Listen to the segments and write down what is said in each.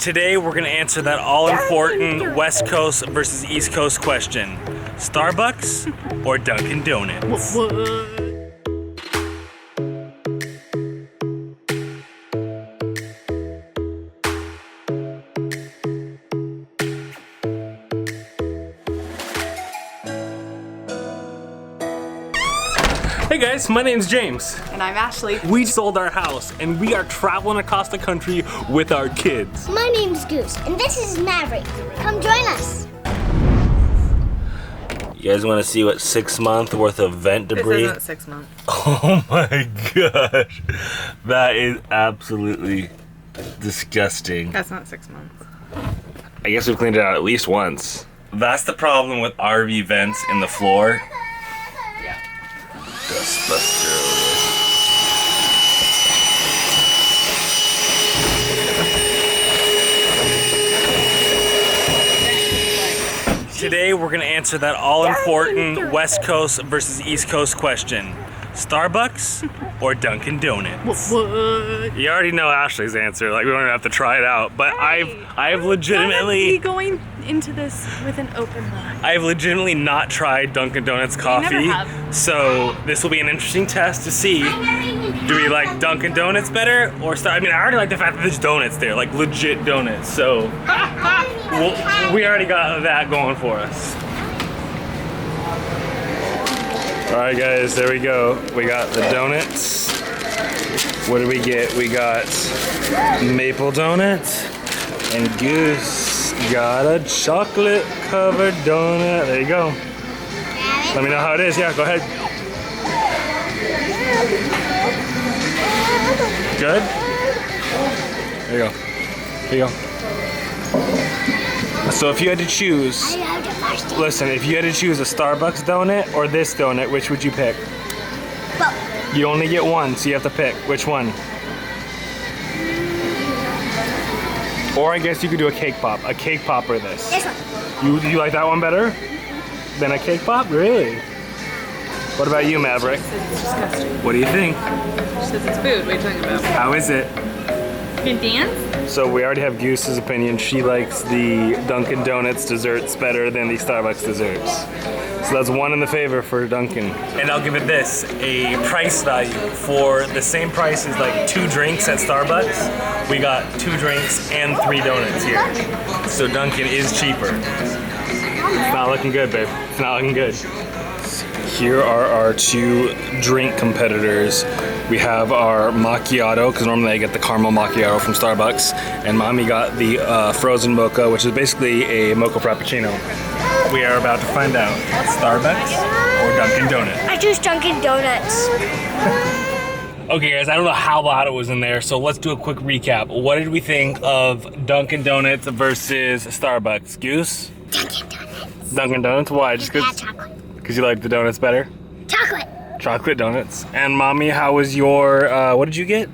Today we're gonna answer that all-important West Coast versus East Coast question. Starbucks or Dunkin' Donuts? Hey guys, my name's James. And I'm Ashley. We sold our house and we are traveling across the country with our kids. My name's Goose, and this is Maverick. Come join us. You guys want to see what 6 months worth of vent debris? This isn't 6 months. Oh my gosh. That is absolutely disgusting. That's not 6 months. I guess we've cleaned it out at least once. That's the problem with RV vents in the floor. Yeah. Dustbuster. Today we're gonna answer that all-important West Coast versus East Coast question. Starbucks or Dunkin' Donuts? What? You already know Ashley's answer, like we don't even have to try it out, but I've legitimately going into this with an open mind. I've legitimately not tried Dunkin' Donuts coffee, have. so this will be an interesting test to see. Do we like Dunkin' Donuts better or I mean, I already like the fact that there's donuts there, like legit donuts. So we already got that going for us. All right, guys, there we go. We got the donuts. What did we get? We got maple donuts, and Goose got a chocolate-covered donut. There you go. Let me know how it is. Yeah, go ahead. Good? There you go. Here you go. So if you had to choose, listen, if you had to choose a Starbucks donut or this donut, which would you pick? Both. You only get one, so you have to pick. Which one? Or I guess you could do a cake pop. A cake pop or this. This one. You like that one better than a cake pop? Really? What about you, Maverick? She says it's disgusting. What do you think? She says it's food. What are you talking about? How is it? You can dance? So we already have Goose's opinion. She likes the Dunkin' Donuts desserts better than the Starbucks desserts. So that's one in the favor for Dunkin'. And I'll give it this, a price value. For the same price as like 2 drinks at Starbucks, we got 2 drinks and 3 donuts here. So Dunkin' is cheaper. It's not looking good, babe. It's not looking good. Here are our 2 drink competitors. We have our macchiato, because normally I get the caramel macchiato from Starbucks, and Mommy got the frozen mocha, which is basically a mocha frappuccino. We are about to find out, Starbucks or Dunkin' Donuts? I choose Dunkin' Donuts. Okay guys, I don't know how loud it was in there, so let's do a quick recap. What did we think of Dunkin' Donuts versus Starbucks? Goose? Dunkin' Donuts. Dunkin' Donuts? Why? Just Bad chocolate. because you like the donuts better? Chocolate. Chocolate donuts. And Mommy, how was your, what did you get?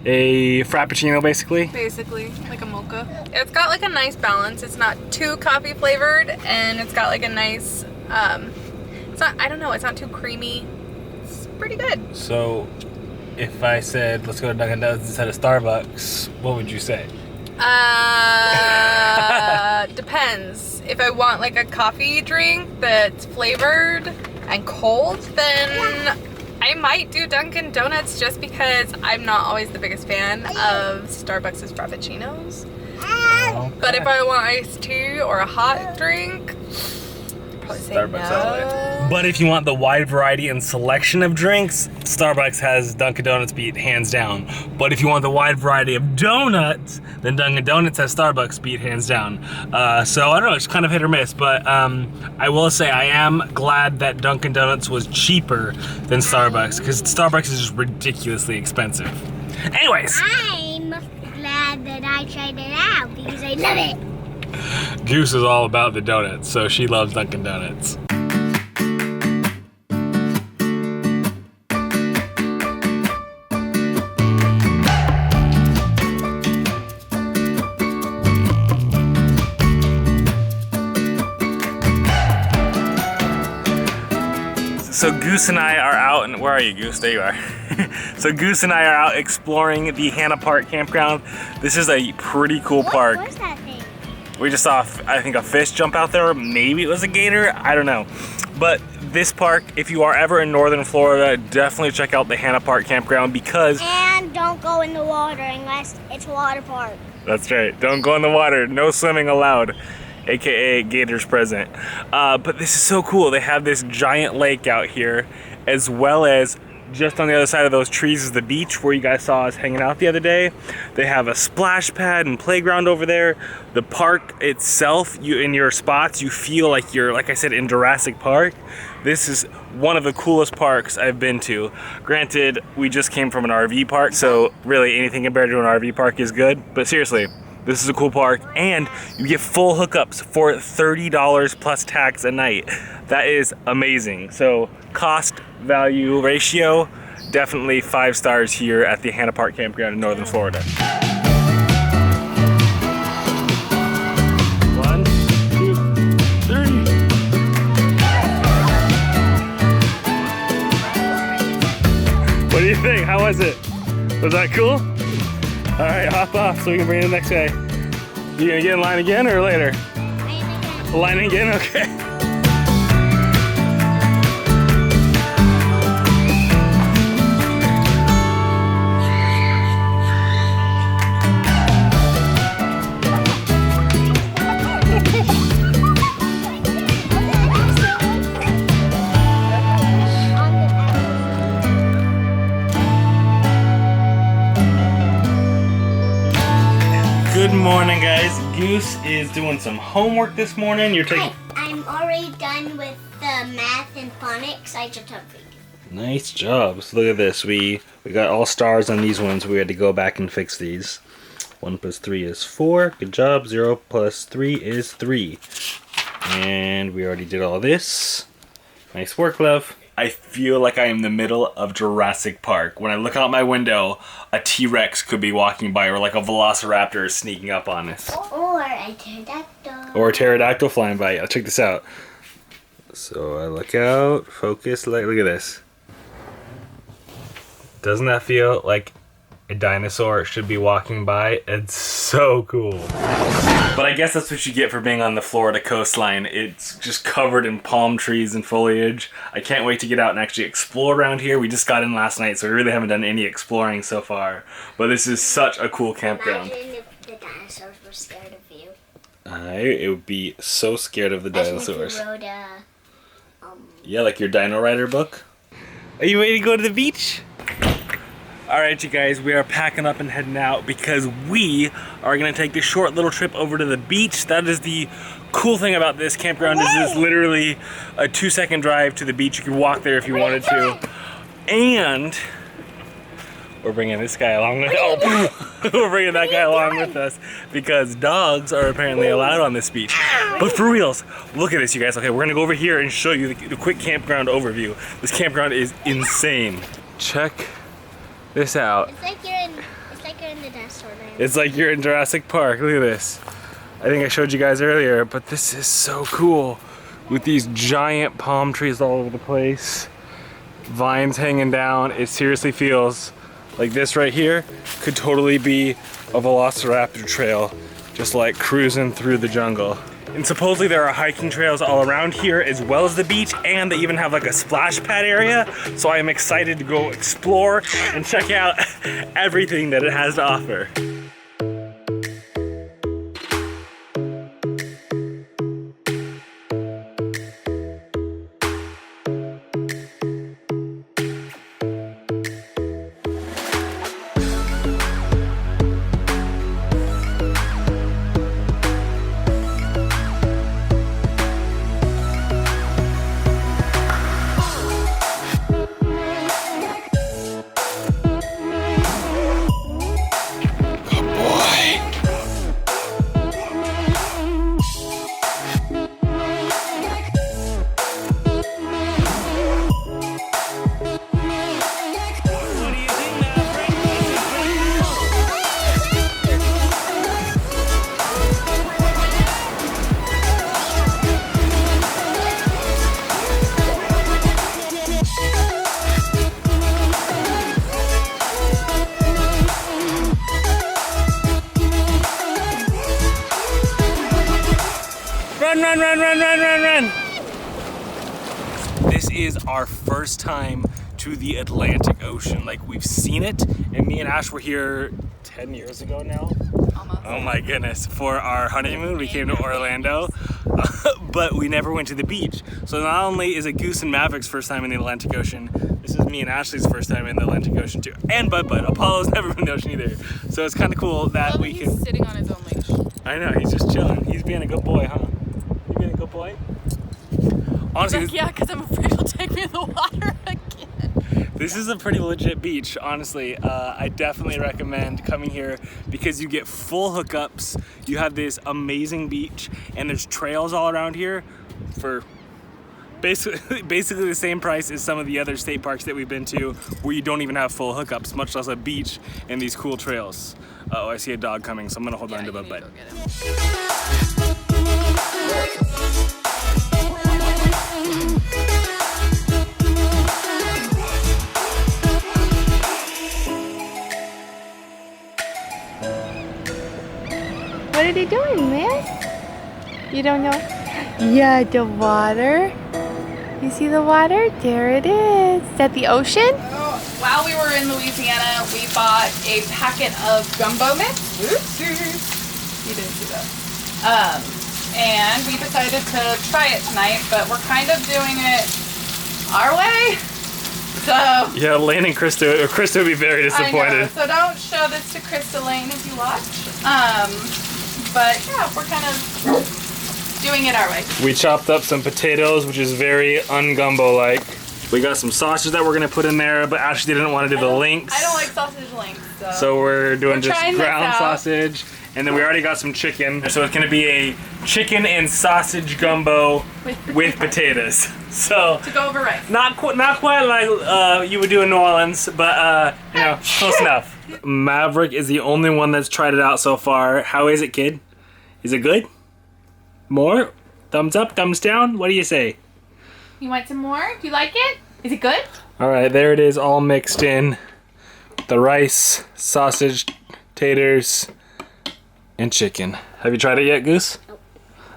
A frappuccino, basically? Basically, like a mocha. It's got like a nice balance. It's not too coffee flavored, and it's got like a nice, it's not, I don't know, it's not too creamy. It's pretty good. So, if I said, let's go to Dunkin' Donuts instead of Starbucks, what would you say? Depends. If I want like a coffee drink that's flavored and cold, then I might do Dunkin' Donuts just because I'm not always the biggest fan of Starbucks' Frappuccinos. Okay. But if I want iced tea or a hot drink, probably say Starbucks all the no. way. But if you want the wide variety and selection of drinks, Starbucks has Dunkin' Donuts beat hands down. But if you want the wide variety of donuts, then Dunkin' Donuts has Starbucks beat hands down. So I don't know, it's kind of hit or miss, but I will say I am glad that Dunkin' Donuts was cheaper than Starbucks, because Starbucks is just ridiculously expensive. Anyways. I'm glad that I tried it out because I love it. Goose is all about the donuts, so she loves Dunkin' Donuts. So Goose and I are out out, where are you, Goose? There you are. So Goose and I are out exploring the Hanna Park campground. This is a pretty cool park. What's that thing? We just saw, I think, a fish jump out there. Maybe it was a gator, I don't know. But this park, if you are ever in northern Florida, definitely check out the Hanna Park campground because... And don't go in the water unless it's a water park. That's right, don't go in the water, no swimming allowed. AKA gators present. But this is so cool. They have this giant lake out here, as well as just on the other side of those trees is the beach where you guys saw us hanging out the other day. They have a splash pad and playground over there. The park itself, in your spots, you feel like you're, like I said, in Jurassic Park. This is one of the coolest parks I've been to. Granted, we just came from an RV park, so really anything compared to an RV park is good. But seriously, this is a cool park, and you get full hookups for $30 plus tax a night. That is amazing. So cost value ratio, definitely 5 stars here at the Hanna Park campground in northern Florida. 1, 2, 3. What do you think? How was it? Was that cool? All right, hop off so we can bring it the next guy. You gonna get in line again or later? Line again, okay. Good morning, guys. Goose is doing some homework this morning. You're taking... I'm already done with the math and phonics. I just have to... Nice job. So look at this. We got all stars on these ones. We had to go back and fix these. 1 plus 3 is 4. Good job. 0 plus 3 is 3. And we already did all this. Nice work, love. I feel like I am in the middle of Jurassic Park. When I look out my window, a T-Rex could be walking by, or like a velociraptor is sneaking up on us. Or a pterodactyl. Or a pterodactyl flying by. Yeah, check this out. So I look out, focus, look at this. Doesn't that feel like a dinosaur should be walking by? It's so cool. But I guess that's what you get for being on the Florida coastline. It's just covered in palm trees and foliage. I can't wait to get out and actually explore around here. We just got in last night, so we really haven't done any exploring so far. But this is such a cool campground. Imagine if the dinosaurs were scared of you. It would be so scared of the dinosaurs. If you wrote a, Yeah, like your Dino Rider book. Are you ready to go to the beach? Alright, you guys, we are packing up and heading out because we are going to take this short little trip over to the beach. That is the cool thing about this campground, is it's literally a 2-second drive to the beach. You can walk there if you wanted to. And we're bringing this guy along with us. We're bringing that guy along with us because dogs are apparently allowed on this beach. But for reals, look at this, you guys. Okay, we're going to go over here and show you the quick campground overview. This campground is insane. Check this out. It's like you're in the dinosaur land. It's like you're in Jurassic Park. Look at this. I think I showed you guys earlier, but this is so cool. With these giant palm trees all over the place. Vines hanging down. It seriously feels like this right here could totally be a velociraptor trail, just like cruising through the jungle. And supposedly there are hiking trails all around here as well as the beach, and they even have like a splash pad area. So I am excited to go explore and check out everything that it has to offer. Run, run, run, run, run, run, run. This is our first time to the Atlantic Ocean. Like, we've seen it, and me and Ash were here 10 years ago now. Almost. Oh my goodness. For our honeymoon, we came to Orlando, but we never went to the beach. So not only is it Goose and Maverick's first time in the Atlantic Ocean, this is me and Ashley's first time in the Atlantic Ocean too. And Bud. Apollo's never been in the ocean either. So it's kind of cool that we can... He's sitting on his own leash. I know, he's just chilling. He's being a good boy, huh? You being a good boy? Honestly, Like, yeah, because I'm afraid he'll take me in the water again. this is a pretty legit beach, honestly. I definitely recommend coming here because you get full hookups. You have this amazing beach, and there's trails all around here for basically the same price as some of the other state parks that we've been to, where you don't even have full hookups, much less a beach and these cool trails. Oh, I see a dog coming, so I'm gonna hold on to Bud. What are they doing, miss? You don't know? Yeah, the water. You see the water? There it is. Is that the ocean? While we were in Louisiana, we bought a packet of gumbo mix. Oopsies. You didn't see that. And we decided to try it tonight, but we're kind of doing it our way. So Yeah, Lane and Krista would be very I know, disappointed. so don't show this to Krista Lane as you watch. But yeah, we're kind of doing it our way. We chopped up some potatoes, which is very un-gumbo-like. We got some sausage that we're gonna put in there, but Ashley didn't want to do the links. I don't like sausage links, So we're doing just trying this ground out. sausage, and then we already got some chicken. So it's gonna be a chicken and sausage gumbo with potatoes. So to go over rice. not quite like you would do in New Orleans, but you know, close enough. Maverick is the only one that's tried it out so far. How is it, kid? Is it good? More? Thumbs up, thumbs down? What do you say? You want some more? Do you like it? Is it good? All right, there it is, all mixed in. The rice, sausage, taters, and chicken. Have you tried it yet, Goose? Nope.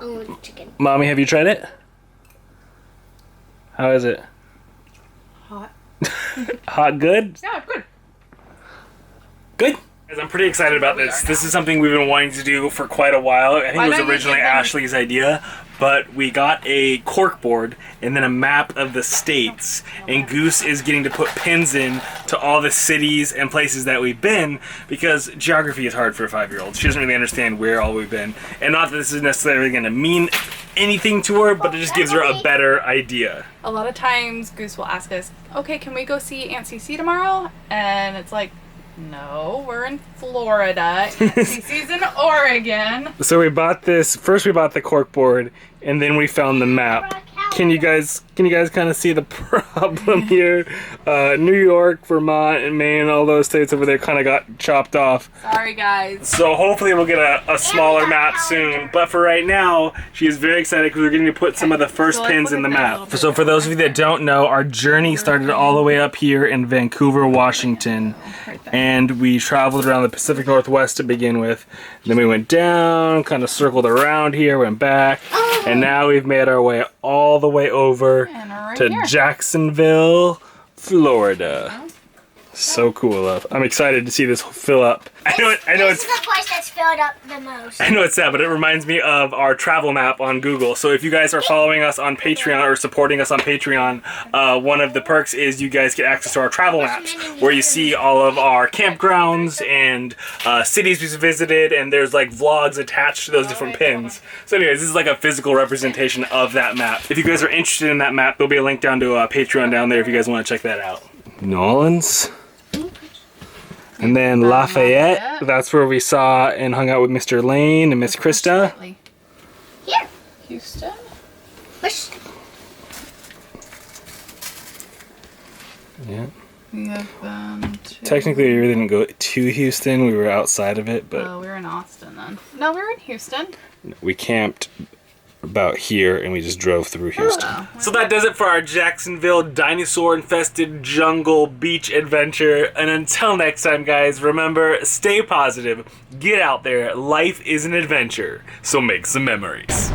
Only chicken. Mommy, have you tried it? How is it? Hot. Hot good? Yeah, good. Good. Guys, I'm pretty excited about this. This is something we've been wanting to do for quite a while. I think Why it was don't you originally give them- Ashley's idea, but we got a cork board and then a map of the states, and Goose is getting to put pins in to all the cities and places that we've been, because geography is hard for a 5-year-old. She doesn't really understand where all we've been, and not that this is necessarily going to mean anything to her, but it just gives her a better idea. A lot of times Goose will ask us, okay, can we go see Aunt Cece tomorrow? And it's like, no, we're in Florida. Aunt Cece's in Oregon. So we bought this, first we bought the cork board, and then we found the map. Can you guys kind of see the problem here? New York, Vermont, and Maine, all those states over there kind of got chopped off. Sorry, guys. So hopefully we'll get a smaller map soon. But for right now, she is very excited because we're getting to put some of the first So let's pins look in the at that a map. little bit. So for those of you that don't know, our journey started all the way up here in Vancouver, Washington. Right there. And we traveled around the Pacific Northwest to begin with. Then we went down, kind of circled around here, went back. And now we've made our way all the way over And we're right to here. Jacksonville, Florida. So cool, love. I'm excited to see this fill up. I know This it's is the place that's filled up the most. I know it's sad, but it reminds me of our travel map on Google. So if you guys are following us on Patreon or supporting us on Patreon, one of the perks is you guys get access to our travel maps, where you see all of our campgrounds and cities we've visited, and there's like vlogs attached to those different pins. So anyways, this is like a physical representation of that map. If you guys are interested in that map, there'll be a link down to Patreon down there if you guys want to check that out. New Orleans. And then Lafayette, that's where we saw and hung out with Mr. Lane and Miss Krista. Here. Houston. Push. Yeah. We have to... Technically, we didn't go to Houston. We were outside of it, but Oh, we were in Austin then. No, we were in Houston. we camped about here and we just drove through Houston. Oh. So that does it for our Jacksonville dinosaur-infested jungle beach adventure. And until next time, guys, remember, stay positive, get out there. Life is an adventure, so make some memories.